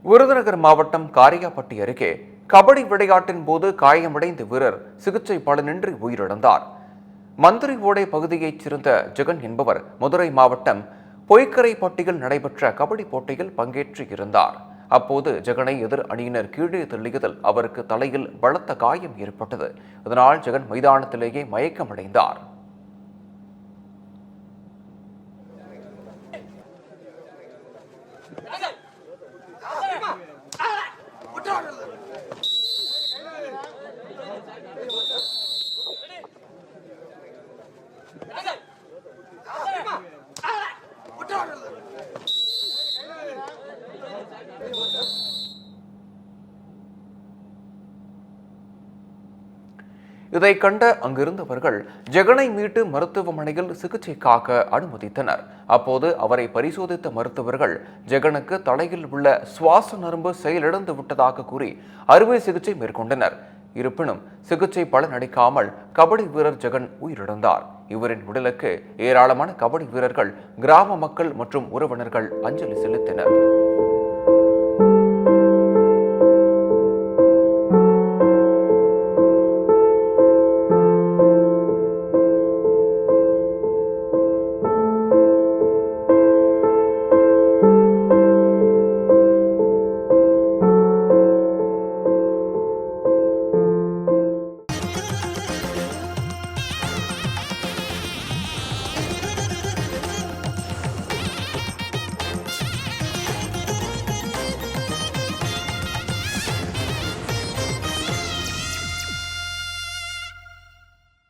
விருதுநகர் மாவட்டம் காரியாபட்டி அருகே கபடி விளையாட்டின் போது காயமடைந்த வீரர் சிகிச்சை பலனின்றி உயிரிழந்தார். மந்திரி ஓடை பகுதியைச் சேர்ந்த ஜெகன் என்பவர் மதுரை மாவட்டம் பொய்க்கரைப்பட்டியில் நடைபெற்ற கபடி போட்டியில் பங்கேற்று இருந்தார். அப்போது ஜெகனை எதிர் அணியினர் கீழே தள்ளியதில் அவருக்கு தலையில் பலத்த காயம் ஏற்பட்டது. இதனால் ஜெகன் மைதானத்திலேயே மயக்கமடைந்தார். இதை கண்ட அங்கிருந்தவர்கள் ஜெகனை மீட்டு மருத்துவமனையில் சிகிச்சைக்காக அனுமதித்தனர். அப்போது அவரை பரிசோதித்த மருத்துவர்கள் ஜெகனுக்கு தலையில் உள்ள சுவாச நரம்பு செயலிழந்து விட்டதாக கூறி அறுவை சிகிச்சை மேற்கொண்டனர். இருப்பினும் சிகிச்சை பலனளிக்காமல் கபடி வீரர் ஜெகன் உயிரிழந்தார். இவரின் உடலுக்கு ஏராளமான கபடி வீரர்கள், கிராம மக்கள் மற்றும் உறவினர்கள் அஞ்சலி செலுத்தினர்.